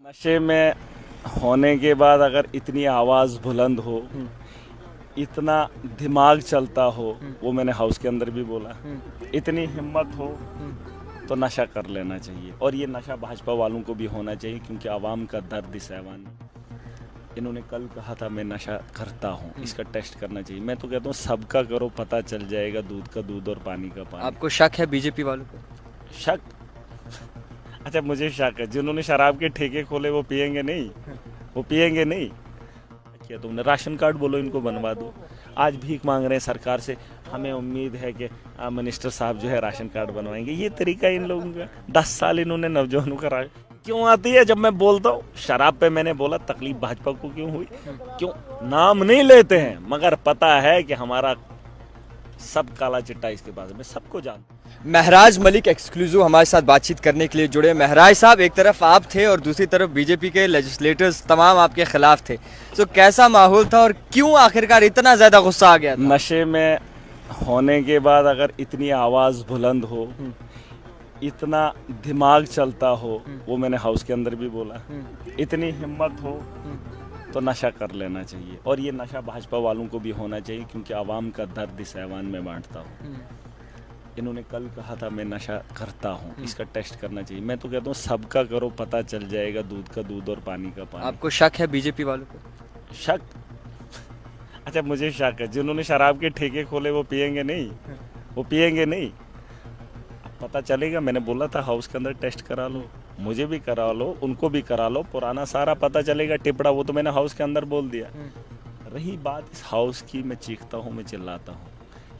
नशे में होने के बाद अगर इतनी आवाज़ बुलंद हो, इतना दिमाग चलता हो, वो मैंने हाउस के अंदर भी बोला, इतनी हिम्मत हो तो नशा कर लेना चाहिए। और ये नशा भाजपा वालों को भी होना चाहिए, क्योंकि आवाम का दर्द इस ऐवान में। इन्होंने कल कहा था मैं नशा करता हूँ, इसका टेस्ट करना चाहिए। मैं तो कहता हूँ सबका करो, पता चल जाएगा, दूध का दूध और पानी का पानी। आपको शक है बीजेपी वालों को? शक? अच्छा, मुझे शक है जिन्होंने शराब के ठेके खोले वो पिएंगे नहीं, वो पिएंगे नहीं। क्या तुमने राशन कार्ड बोलो इनको बनवा दो। आज भीख मांग रहे हैं सरकार से, हमें उम्मीद है कि मिनिस्टर साहब जो है राशन कार्ड बनवाएंगे। ये तरीका इन लोगों का। 10 साल इन्होंने नौजवानों का क्यों आती है जब मैं बोलता हूँ शराब पे। मैंने बोला तकलीफ भाजपा को क्यों हुई, क्यों नाम नहीं लेते हैं, मगर पता है कि हमारा सब काला चिट्टा इसके पास, मैं सबको जानता हूं। महराज मलिक एक्सक्लूसिव हमारे साथ बातचीत करने के लिए जुड़े। महराज साहब, एक तरफ आप थे और दूसरी तरफ बीजेपी के लेजिस्लेटर्स तमाम आपके खिलाफ थे, तो कैसा माहौल था और क्यों आखिरकार इतना ज्यादा गुस्सा आ गया था? नशे में होने के बाद अगर इतनी आवाज़ बुलंद हो, इतना दिमाग चलता हो, वो मैंने हाउस के अंदर भी बोला, इतनी हिम्मत हो तो नशा कर लेना चाहिए। और ये नशा भाजपा वालों को भी होना चाहिए, क्योंकि आवाम का दर्द इस ऐवान में बांटता हूँ। इन्होंने कल कहा था मैं नशा करता हूँ, इसका टेस्ट करना चाहिए। मैं तो कहता हूँ सबका करो, पता चल जाएगा, दूध का दूध और पानी का पानी। आपको शक है बीजेपी वालों को? शक? अच्छा, मुझे शक है जिन्होंने शराब के ठेके खोले वो पिएंगे नहीं, वो पिएंगे नहीं। पता चलेगा। मैंने बोला था हाउस के अंदर टेस्ट करा लो, मुझे भी करा लो, उनको भी करा लो, पुराना सारा पता चलेगा टिपड़ा। वो तो मैंने हाउस के अंदर बोल दिया। रही बात इस हाउस की, मैं चीखता हूँ, मैं चिल्लाता हूँ,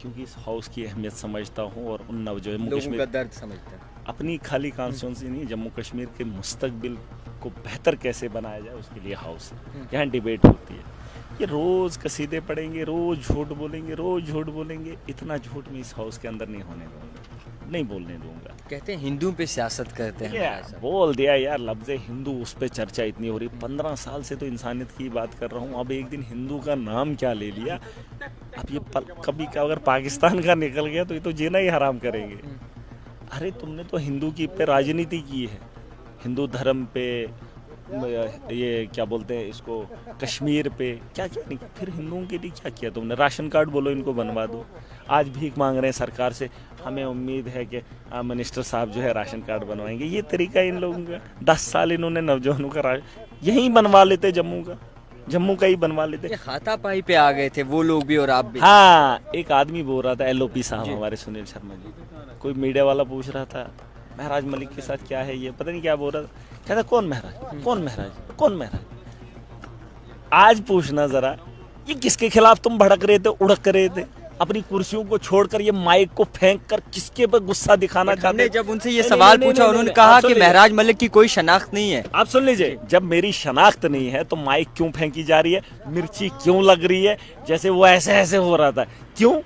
क्योंकि इस हाउस की अहमियत समझता हूँ और उन जम्मू कश्मीर का दर्द समझता है। अपनी खाली कॉन्स्टिट्यूंसी नहीं, जम्मू कश्मीर के मुस्तकबिल को बेहतर कैसे बनाया जाए उसके लिए हाउस है। यहाँ डिबेट होती है। ये रोज कसीदे पढ़ेंगे, रोज झूठ बोलेंगे, रोज झूठ बोलेंगे। इतना झूठ मैं इस हाउस के अंदर नहीं होने दूंगा, नहीं बोलने दूंगा। कहते हैं हिंदू पे सियासत करते हैं। बोल दिया यार, लफ्ज़ हिंदू, उस पर चर्चा इतनी हो रही। 15 साल से तो इंसानियत की बात कर रहा हूँ, अब एक दिन हिंदू का नाम क्या ले लिया। अब ये कभी का अगर पाकिस्तान का निकल गया तो ये तो जीना ही हराम करेंगे। अरे तुमने तो हिंदू की पे राजनीति की है, हिंदू धर्म पे, ये क्या बोलते हैं इसको, कश्मीर पे क्या क्या नहीं, फिर हिंदुओं के लिए क्या किया तुमने? राशन कार्ड बोलो इनको बनवा दो। आज भीख मांग रहे हैं सरकार से, हमें उम्मीद है कि मिनिस्टर साहब जो है राशन कार्ड बनवाएंगे। ये तरीका इन लोगों का। 10 साल इन्होंने नौजवानों का यहीं बनवा लेते, जम्मू का ही बनवा लेते। हाथापाई पे आ गए थे वो लोग भी और आप भी। हाँ, एक आदमी बोल रहा था, LOP साहब हमारे सुनील शर्मा जी, कोई मीडिया वाला पूछ रहा था महराज मलिक के साथ क्या है, ये पता नहीं क्या बोल रहा था। कहता कौन महराज, कौन महराज, कौन महराज। आज पूछना जरा, ये किसके खिलाफ तुम भड़क रहे थे, उड़क रहे थे? अपनी कुर्सियों को छोड़कर ये माइक को फेंक कर किसके पर गुस्सा दिखाना चाहते? जब उनसे ये सवाल पूछा, उन्होंने कहा कि महराज मलिक की कोई शनाख्त नहीं है। आप सुन लीजिए, जब मेरी शनाख्त नहीं है तो माइक क्यों फेंकी जा रही है, मिर्ची क्यों लग रही है, जैसे वो ऐसे ऐसे हो रहा था, क्यों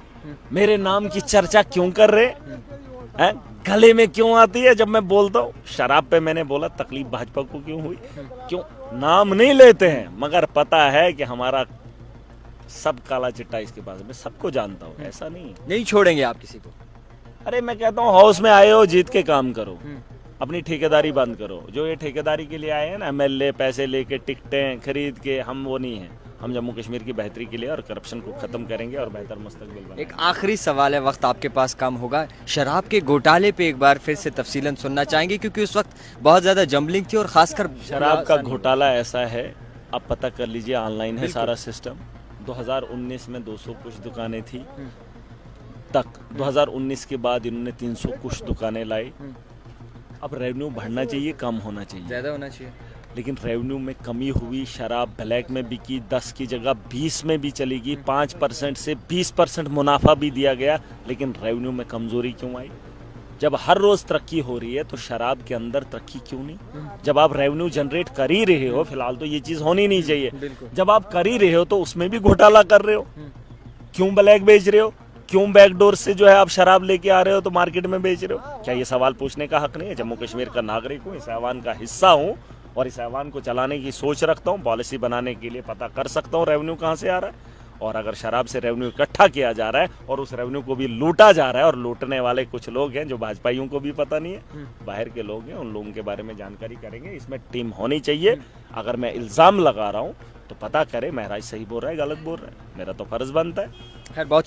मेरे नाम की चर्चा क्यों कर रहे हैं, गले में क्यों आती है जब मैं बोलता हूँ? शराब पे मैंने बोला तकलीफ भाजपा को क्यों हुई, क्यों नाम नहीं लेते हैं, मगर पता है कि हमारा सब काला चिट्टा इसके पास, मैं सबको जानता हूँ। ऐसा नहीं छोड़ेंगे आप किसी को। अरे मैं कहता हूँ हाउस में आए हो, जीत के काम करो, अपनी ठेकेदारी बंद करो। जो ये ठेकेदारी के लिए आए हैं ना, MLA पैसे लेके टिकटें खरीद के, हम वो नहीं है। हम जम्मू कश्मीर की बेहतरी के लिए और करप्शन को खत्म करेंगे और बेहतर मुस्तकबिल बनाएंगे। एक आखिरी सवाल है, वक्त आपके पास कम होगा। शराब के घोटाले पे एक बार फिर से तफसीलन सुनना चाहेंगे, क्योंकि उस वक्त बहुत ज्यादा जंबलिंग थी और खासकर शराब का घोटाला ऐसा है, आप पता कर लीजिए, ऑनलाइन है सारा सिस्टम। 2019 में 200 कुछ दुकानें थी तक, 2019 के बाद इन्होंने 300 कुछ दुकानें लाई। अब रेवेन्यू बढ़ना चाहिए, कम होना चाहिए, ज्यादा होना चाहिए, लेकिन रेवेन्यू में कमी हुई। शराब ब्लैक में बिकी, 10 की जगह 20 में भी चली गई, 5% से 20% मुनाफा भी दिया गया, लेकिन रेवेन्यू में कमजोरी क्यों आई? जब हर रोज तरक्की हो रही है तो शराब के अंदर तरक्की क्यों नहीं? जब आप रेवेन्यू जनरेट कर ही रहे हो, फिलहाल तो ये चीज होनी नहीं चाहिए, जब आप कर ही रहे हो तो उसमें भी घोटाला कर रहे हो। क्यों ब्लैक बेच रहे हो, क्यों बैकडोर से जो है आप शराब लेके आ रहे हो तो मार्केट में बेच रहे हो? क्या ये सवाल पूछने का हक नहीं है? जम्मू कश्मीर का नागरिक हूँ, इस ऐवान का हिस्सा हूँ और इस ऐवान को चलाने की सोच रखता हूँ, पॉलिसी बनाने के लिए पता कर सकता हूँ रेवेन्यू कहाँ से आ रहा है। और अगर शराब से रेवेन्यू इकट्ठा किया जा रहा है और उस रेवेन्यू को भी लूटा जा रहा है, और लूटने वाले कुछ लोग हैं जो भाजपाइयों को भी पता नहीं है, बाहर के लोग हैं, उन लोगों के बारे में जानकारी करेंगे। इसमें टीम होनी चाहिए। अगर मैं इल्ज़ाम लगा रहा हूँ तो पता करे महराज सही बोल रहा है गलत बोल रहा है, मेरा तो फर्ज बनता है। खैर बहुत